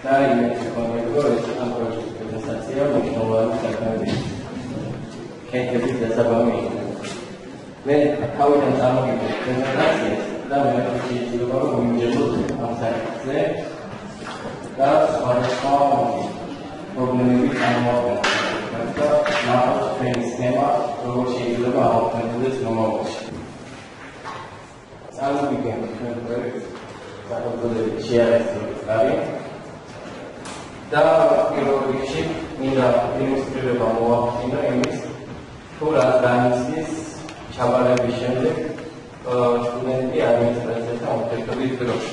და იმედი გქონია, რომ ეს ამ პროექტის პრეზენტაცია მნიშვნელოვანი საქმეების კეთების დასაბამი იყო. მე თავიდან წარმოგიდგენთ პრეზენტაციას და მე შეიძლება რომ ვიმჯერდოთ ამ საკითხზე და სხვადასხვა პრობლემები წარმოაჩენთ. და ნახოთ ჩვენი სქემა, როგორ შეიძლება აღმოჩნდეს მომავალში. წარმოგიდგენთ ჩვენ პროექტს საქართველოს შეარჩევის არის და პირველ რიგში მინდა იმისტრება მოვახდინო იმის თუ რაც განიცდის ჩაბარების შემდეგ სტუდენტი ადმინისტრაციასთან ურთიერთობის დროს.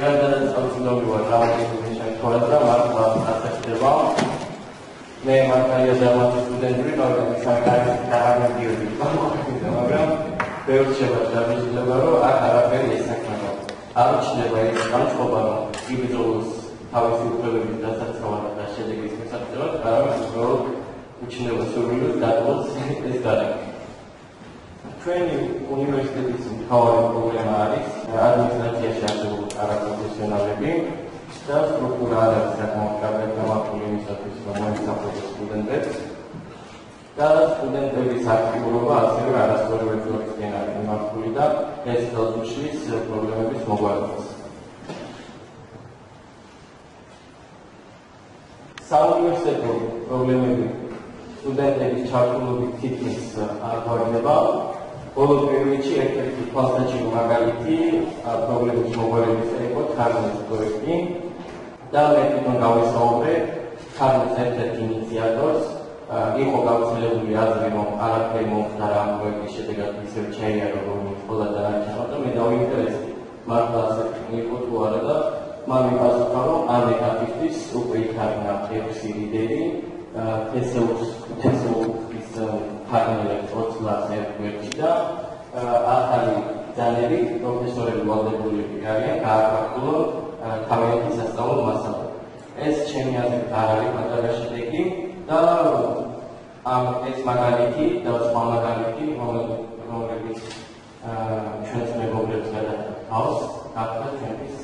ერთადერთი საოცრებია რაღაცის შემთხვევაში და მართლა ასე ხდება. მე მართალია ზამთრის სტუდენტური ორგანიზაციის დაავადებული მაგრამ ბევრ შეფასება რომ აქ არაფერი ესაკნება. არ ჩნდება ეს განწყობა რომ იბრძოლოს თავისი უფლებების დასაცავად და შედეგის მისაღებად, არამედ უბრალოდ უჩნდება სურვილით დატოვოს ეს გადაჭრა. ჩვენი უნივერსიტეტის მთავარი პრობლემა არის ადმინისტრაციაში არსებული არაპროფესიონალები და სტრუქტურა არ არის საკმაოდ კარგად გამართული იმისათვის, რომ მოისახოს სტუდენტებს და სტუდენტების აქტიურობა ასევე არასწორი ვექტორისკენ არის მიმართული და ეს ხელს უშლის პრობლემების მოგვარებას. საუნივერსიტეტო პრობლემები სტუდენტების ჩართულობით თითქმის არ გვარდება. ბოლო პერიოდში ერთ-ერთი თვალსაჩინო მაგალითი პრობლემის მოგვარების იყო თარგმნის პროექტი და მე თვითონ გავისაუბრე თარგმნის ერთ-ერთ ინიციატორს. იყო გავრცელებული აზრი, რომ არაფერი მომხდარა ამ პროექტის შედეგად ისევ ჩაიარა როგორც ყველა დანარჩენმა და მე დავინტერესდი მართლა ასე იყო თუ არა და მან მიპასუხა, რომ ამ ეტაპისთვის უკვე ითარგმნა 6 ლიდერი თესეულის ფარგლებს 20 ლარს ერთ-ერთი და ახალი ძალები პროფესორები ვალდებული არიან გააკრიტიკულონ თავიანთი სასწავლო მასალა. ეს ჩემი აზრით არ არის პატარა შედეგი და ეს მაგალითი და სხვა მაგალითი რომლებიც ჩვენს მეგობრებს გადაჰყავს გახდა ჩვენთვის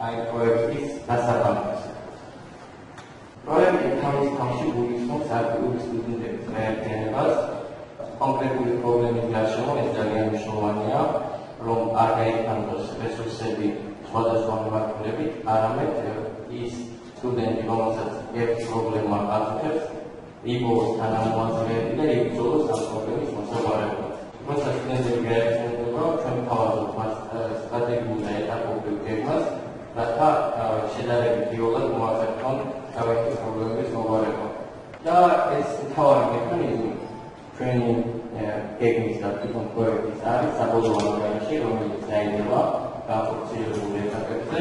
აი პროექტის დასაბამად. პროექტი თავის თავში გულისხმობს აქტიური სტუდენტების გაერთიანებას. კონკრეტული პრობლემის გარშემო ეს ძალიან მნიშვნელოვანია, რომ არ გაიფანტოს რესურსები სხვადასხვა მიმართულებით, არამედ ის სტუდენტი, რომელსაც ერთი პრობლემა აწუხებს, იბოლოს თანამოაზრეები და იბრძოლოს ამ პრობლემის მოსაგვარებლად. როცა სტუდენტები გაერთიანდება, ჩვენ თავაზობთ მას სტრატეგიულ და ეტაპობრივ გეგმას, რათა შედარებით იოლად მოახერხონ თავისი პრობლემების მოგვარება. და ეს მთავარი მექანიზმი ჩვენი გეგმის და თვითონ პროექტის არის საბოლოო ანალიზი, რომელიც დაიწყება განხორციელებულ ეტაპებზე.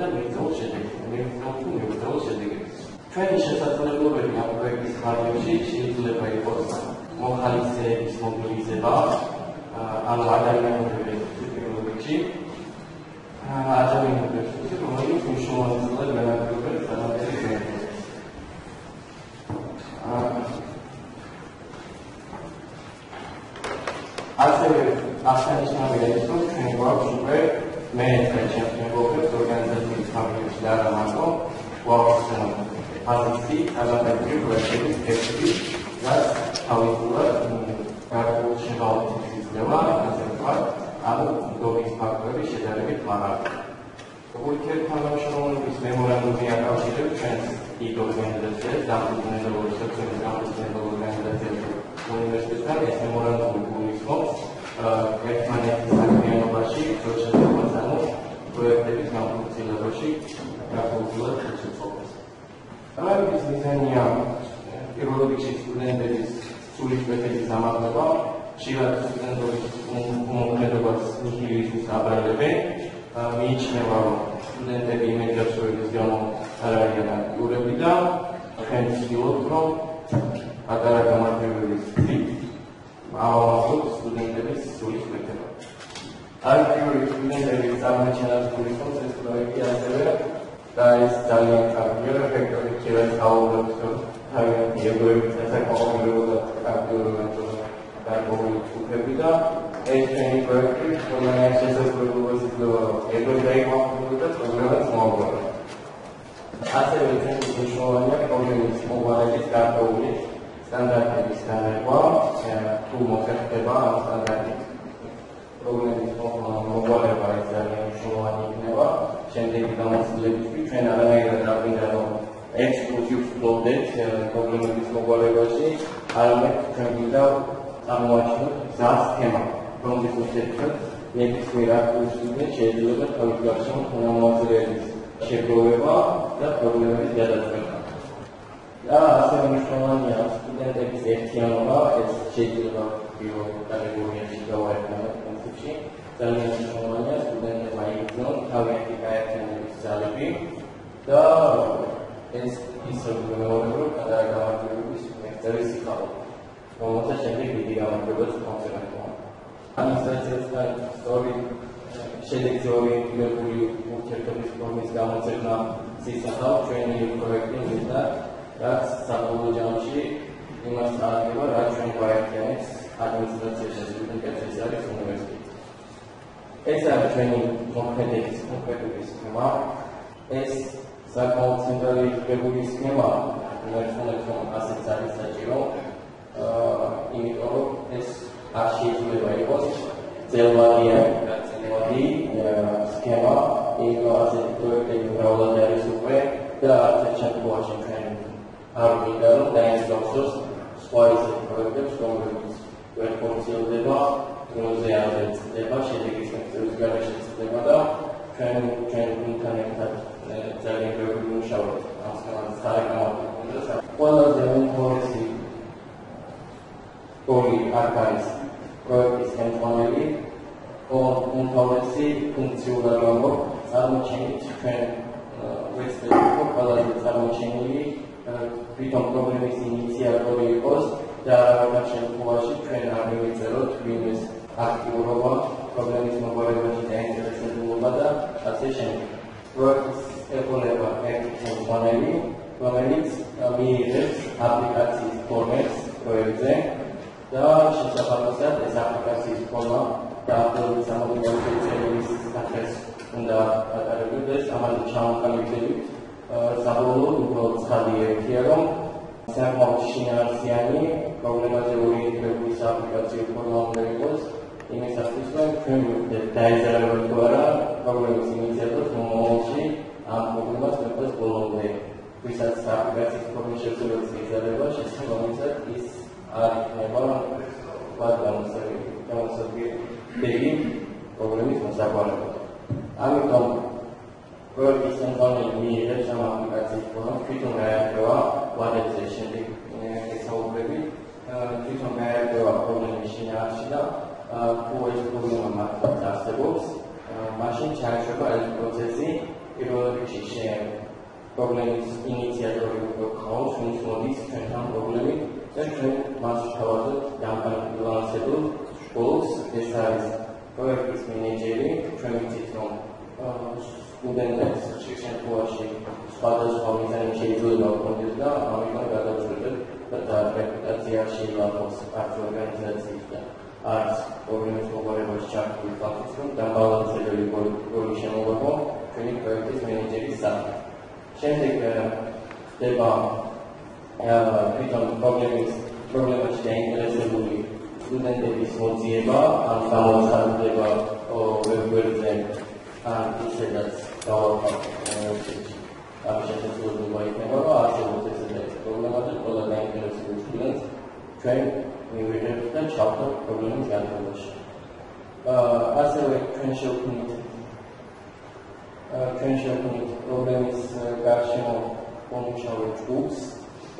და მიღწეულ შედეგებს. ჩვენი შესაძლებლობები ამ პროექტის ფარგლებში შეიძლება იყოს მოხალისეების მობილიზება, ანუ ადამიანების რესურსებში, რომელიც მნიშვნელოვნად განაპირობებს ადამიანების ღირსებას. ასევე აღსანიშნავია ის, რომ ჩვენ გვაქვს უკვე მე ჩემს მეგობრებს ორგანიზაციის ფარგლებში და არა მარტო გვაქვს ფაზისი გადამეტყვი პროექტების კეთილი, რაც თავისუფლად გარკვეულშება ითვლება, ასე ვთქვათ, ამ დობის ფაქტორების შედარებით მაღალი. ურთიერთთანამშრომლობის მემორანდუმი აკავშირებს ჩვენს დიდ ორგანიზაციებს, დამფუძნებელ ორგანიზაციებს უნივერსიტეტთან. ეს მემორანდუმი გულისხმობს ერთმანეთის საქმიანობაში პროცესებს, ანუ პროექტების განხორციელებაში გარკვეულად ხელშეწყობას. პროექტის მიზანია პირველ რიგში სტუდენტების სულისკვეთების ამაღლება, ხშირად სტუდენტობის უმოქმედობას ნიჰილიზმის აბრალებენ. მიიჩნევა, რომ სტუდენტები იმედიაცრუების გამო არ არიან აქტიურები და ჩვენ ვცდილობთ, რომ პატარა გამარჯვებების გზით ავამახვილოთ სტუდენტების სულისკვეთება. აქტიური სტუდენტების წარმოჩენას გულისხმობს ეს პროექტი ასევე და ეს ძალიან კარგია, ფექტობრივად შეიძლება საუბრობთ, რომ თავიანთი ეგოებით ასაკმაყოფილებლად აქტიურობენ გარკვეული ჯგუფები და ეს ჩვენი პროექტი რომელსაც შესაძლებლობას იძლევა ეგრეთ დაიმოქმედოს და პრობლემას მოაგვაროს. ასევე ჩვენი მნიშვნელოვანია პრობლემის მოგვარების გარკვეული სტანდარტების განერგვა, თუ მოხერხდება ამ სტანდარტით. პრობლემის მოგვარება ეს ძალიან მნიშვნელოვანი იქნება. შემდეგი გამოცდილებისთვის ჩვენ არანაირად არ გვინდა რომ ექსკლუზივს ვფლობდეთ პრობლემების მოგვარებაში, არამედ ჩვენ გვინდა წარმოაჩინოთ გზას სქემა, რომლის მიხედვით ნებისმიერ აქტივისტებთან შეიძლება თავის გარშემო თანამოაზრეების შეგროვება და პრობლემების გადაწყვეტა. და ასევე მნიშვნელოვანია სტუდენტების ერთიანობა, ეს შეიძლება პირველ კატეგორიაში გავაერთიანოთ პრინციპში. ძალიან მნიშვნელოვანია სტუდენტებმა იგრძნონ თავიანთი გაერთიანების ძალები და ეს ისევ მეორე გადაგამართლების მიღწევის სიხარულით, რომელსაც შემდეგ დიდი გამარჯვებაც კონცერტებმა. ადმინისტრაციასთან სწორი შედეგზე ორიენტირებული ურთიერთობის ფორმის გამოცემა სისახავ ჩვენი პროექტი მისდა, რაც საბოლოო ჯამში იმას წარადგება, რაც ჩვენ გვაერთიანებს ადმინისტრაციაში სტუდენტებს, ეს არის უნივერსიტეტი. ეს არის ჩვენი მოქმედების კონკრეტული სქემა. ეს საკმაოდ ცენტრალიზებული სქემა, რომელიც ასეც არის საჭირო, იმიტომ რომ ეს არ შეიძლება იყოს ძელვადიანი გაწილვადი სქემა, იმიტომ ასეთი პროექტები მრავლად არის უკვე და არც ერთ შემთხვევაში ჩვენ არ გვინდა რომ დაისახოს სხვა ისეთი პროექტებს, რომლებიც ვერ ფუნქციონდება, დროზე არ ეწდება, შედეგის მიღწევის გარეშე ეწდება და ჩვენ გუნდთან ერთად ძალიან ბევრი მუშაობთ ამ სქემაზე სარეკლამო. ყველაზე უმთავრესი როლი აქ არის პროექტის ხელმძღვანელი, უმთავრესი ფუნქციონალური როლი წარმოჩენით ჩვენ ვეცდებით რომ ყველაზე წარმოჩენილი თვითონ პრობლემის ინიციატორი იყოს და რაღაც შემთხვევაში ჩვენ არ მივიწეროთ ვინმეს აქტიურობა, პრობლემის მოგვარებაში დაინტერესებულობა და ასე შემდეგ. პროექტის ეყოლება ერთი ხელმძღვანელი, რომელიც მიიღებს აპლიკაციის ფორმებს პროექტზე და შესაბამისად ეს აპლიკაციის ფორმა დაახლოებით 60 წელიწადის სახეს უნდა ატარებდეს, ამაზე ჩამოყალიბდებით საბოლოოდ უბრალოდ ცხადი ერთია, რომ საკმაოდ შინაარსიანი პრობლემაზე ორიენტირებული აპლიკაციის ფორმა უნდა იყოს, იმისათვის რომ ჩვენ ვიხდეთ დაეზარება თუ არა პრობლემის ინიციატორს მომავალში ამ პრობლემას მიღწევს ბოლომდე. ვისაც აპლიკაციის ფორმის შესრულების იზრდება, შესაბამისად ის არ იქნება გამოსადეგი პრობლემის მოსაგვარებლად. ამიტომ პროექტის ხელმძღვანელი მიიღებს ამ აპლიკაციის ფორმას, თვითონ გაერკვევა ვადებზე შემდეგ ესაუბრები, თვითონ გაერკვევა პრობლემის შინაარსი და თუ ეს პრობლემა მართლაც არსებობს, მაშინ ჩაეშვება ეს პროცესი პირველ რიგში პრობლემის ინიციატორი უკვე გყავს, ვინც მოდის ჩვენთან პრობლემით და ჩვენ მას შევაძლოთ დამყარებულ შკოლს. ეს არის პროექტის მენეჯერი, ჩვენ ვიცით რომ სტუდენტებს შემთხვევაში სხვადასხვა მიზანი შეიძლება ჰქონდეს და ამიტომ გადავწყვეტეთ და რეპუტაცია შეილაღოს არც ორგანიზაციის და არც პრობლემის მოგვარებაში ჩართული ფაქტის, რომ დამბალანსებელი როლი შემოგვეღო ჩვენი პროექტის მენეჯერის სახით. შემდეგ ხდება თვითონ პრობლემაში დაინტერესებული სტუდენტების მოძიება, ან გამოცხადება ვებგვერდზე, ან ისედაც გავაკეთებთ უნივერსიტეტში. ამის შესაძლებლობა იქნება, რომ არსებობს ესეთი პრობლემა და ყველა დაინტერესებული სტუდენტს ჩვენ მივიღებთ და ჩავთვალოთ პრობლემის განხილვაში. ასევე ჩვენ შევქმნით პრობლემის გარშემო მომუშავე ჯგუფს,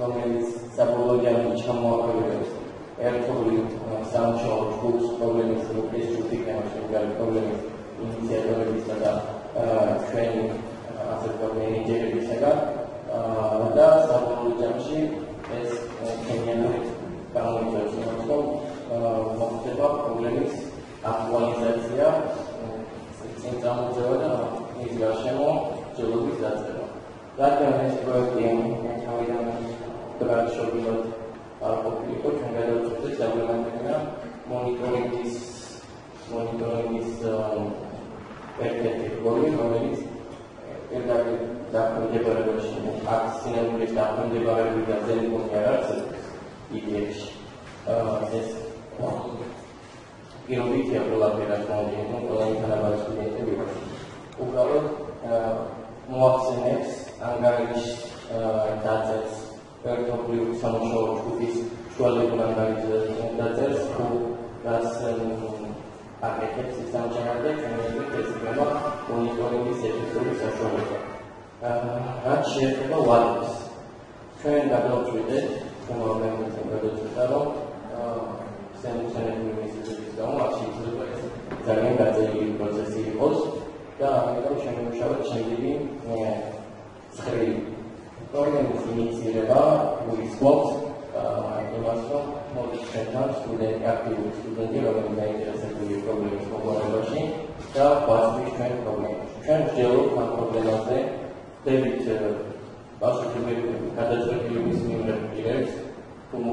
რომელიც საბოლოო ჯამში ჩამოაყალიბებს ერთობლივ სამუშაო ჯგუფს პრობლემის ეს ჯგუფი განხილვის პრობლემის ინიციატორებისა და ჩვენი ასე ვთქვათ მენეჯერებისაგან და საბოლოო ჯამში ეს ქიმიური გამოიწვევს იმას, რომ მოხდება პრობლემის აქტუალიზაცია, წინ წამოწევა და მის გარშემო ჯერობის დაწყება. რადგან ეს პროექტი თავიდან დრაშობილად არ ყოფილიყო, ჩვენ გადავწყვეტეთ ზოგადად მონიტორინგის ერთ-ერთი როლი, რომელიც პირდაპირ დაქვემდებარებაში აქტის სინამდვილის დაქვემდებარებული და ზემოქმედი არ არსებობს იდეებში. ეს პირობითია ყველაფერი, რაც მომდინარეობს, ყველანი თანაბარი სტუდენტები ვართ. უბრალოდ მოახსენებს ანგარიშ დაწერს ერთობლივ სამუშაო ჯგუფის შუალედურ ანგარიშ დაწერს, რაც აკეთებს ის ამჟამად და ჩვენები ეს იქნება მონიტორინგის ეფექტური საშუალება. რაც შეეხება ვალებს, ჩვენ გადავწყვეტეთ, რომ სენსორული მიზეზების გამო არ შეიძლება ეს ძალიან გაძლიერებული პროცესი იყოს და ამიტომ შემოვშალოთ შემდეგი ცხრილი პრობლემის ინიციირება გულისხმობს იმას, რომ მოდის ჩვენთან აქტიური სტუდენტი, რომელიც დაინტერესებული პრობლემის მოგვარებაში და გვასწრის ჩვენ პრობლემას. ჩვენ ვსჯელობთ ამ პრობლემაზე ხდებით გადაწყვეტილების მიმართ პირებს, რომ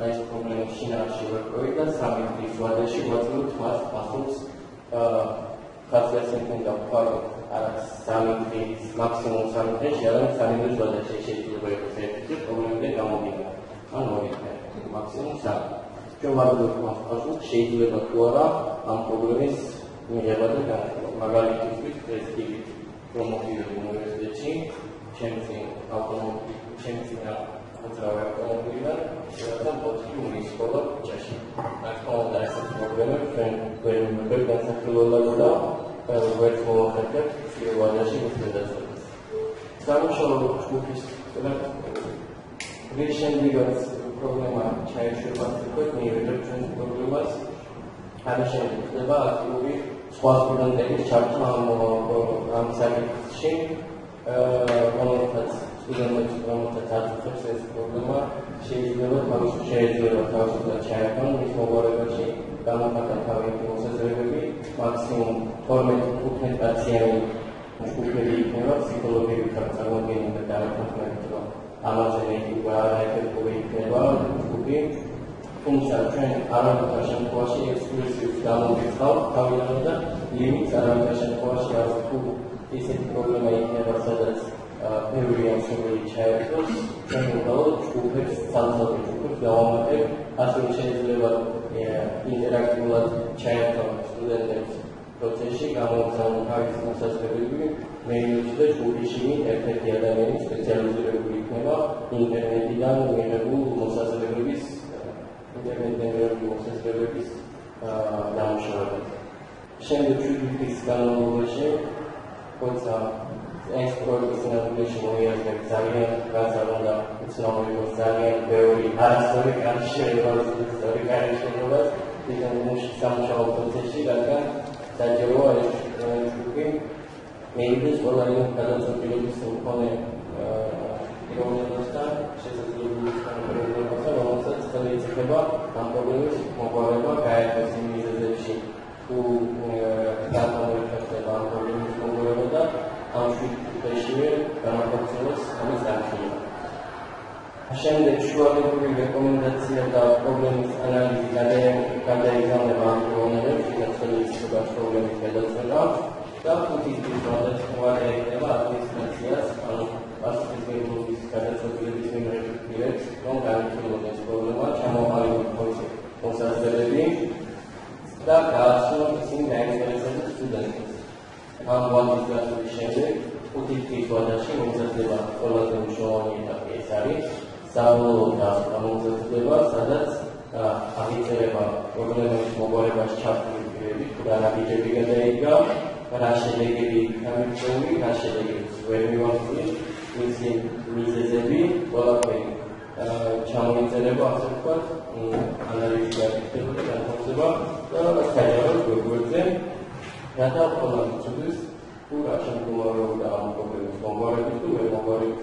ეს პრობლემა შინაარსში ვერკვევით და 3 დღის ვადაში ვაწვდით მას პასუხს ხასიათისგან დავხვალოთ არც 3 დღის მაქსიმუმ 3 დღეში, არამედ 3 დღის ვადაში შეიძლება იყოს ერთი პრობლემიდან გამომდინარე. ან მაქსიმუმ 3. ჩვენ ვაწვდით მას პასუხს შეიძლება თუ არა ამ პრობლემის მიღება და განხილვა. მაგალითისთვის ეს იგი რომ მოვიდოდი უნივერსიტეტში, ჩემი მოძრავი ავტომობილიდან შევეცდამ პორტფოლიო სკოლა ქუჩაში. რა თქმა უნდა, ეს პრობლემები ჩვენ ვერ განსახილველად და ვერ მოვახერხებთ ვადაში მოსდევას. სამუშაო ჯგუფის რის შემდეგაც პრობლემა ჩაეშურვა თქვენ მიიღებთ ჩვენ პრობლემას. ამის შემდეგ ხდება აქტიური სხვა სტუდენტების ჩართვა ამ საკითხში, რომელთაც სტუდენტებს აწუხებს ეს პრობლემა, შეიძლება თავისუფლად ჩაერთონ მის მოგვარებაში, გამოფხატა თავიანთი მოსაზრებები, მაქსიმუმ 12-15-კაციანი ჯგუფები იქნება, ფსიქოლოგიური წარმოდგენილი და არათანხმებით, რომ ამაზე არაეფექტური იქნება ჯგუფი. თუმცა ჩვენ არავითარ შემთხვევაში ექსკლუზივს გამოვიხსნავთ თავიდანვე და ლიმიტს არავითარ შემთხვევაში არ თუ ისეთი პრობლემა იქნება, სადაც ბევრი ასეული ჩაერთოს, ჩვენ უბრალოდ ჯგუფებს, ცალ-ცალკე ჯგუფებს გავამატებთ, ასევე შეიძლება ინტერაქტიულად ჩაერთონ სტუდენტებს პროცესში, გამოგზავნონ თავის მოსაზრებები, მეილში და ჯგუფში ერთ-ერთი ადამიანი სპეციალიზირებული იქნება ინტერნეტიდან მიღებულ მოსაზრებების დამუშავებაზე. შემდეგ 7 დღის განმავლობაში, როცა ეს პროექტი სინამდვილეში მოიაზრებს ძალიან გაზარდა უცნაურობას, ძალიან ბევრი არასწორი განშერებას, დიდ სამუშაო პროცესში, რადგან საჭიროა ეს ჯგუფი მეილს ყველა იმ გადაწყვეტილების მქონე პიროვნებასთან შესაძლებელი განხორციელებასა, რომელსაც ხელისუფლება ამ პრობლემის მოგვარება გაერთოს იმ მიზეზებში, თუ გადამოიხსნება ამ პრობლემის მოგვარება და ამ შუქებშივე განახორციელოს ამის განხილვა. შემდეგ შუალედური რეკომენდაცია და პრობლემის ანალიზი გადაიგზავნება ამ პიროვნებებს, ვინაც ხელისუფლება პრობლემის გადაწყვეტა და 5 დღის ვადაში ექნება ადმინისტრაციას, ანუ პასუხისმგებლობის გადაწყვეტილების მიმართ პირებს, რომ განიხილონ ეს პრობლემა, ჩამოყალიბონ მოსაზრებები და გააცნონ ისინი დაინტერესებულ სტუდენტებს. ამ ვადის გასვლის შემდეგ 5 დღის ვადაში მომზადდება ყველაზე მნიშვნელოვანი ეტაპი ეს არის საბოლოო გამომზადდება, სადაც აღიწერება პრობლემების მოგვარებაში ჩართული პირები, თუ რა ნაბიჯები გადაიდგა, რა შედეგები გამიგზავნი, რა შედეგებს ვერ მივაღწია, მისი მიზეზები, ყველაფერი ჩამოიწერება, ასე ვთქვათ, ანალიზი გაკეთდება და განხორციელდება და საჯარო გვერდზე, რათა ყველანი იცოდეს, თუ რა შემდგომარეობა ამ პრობლემის მოგვარების თუ ვერ მოგვარების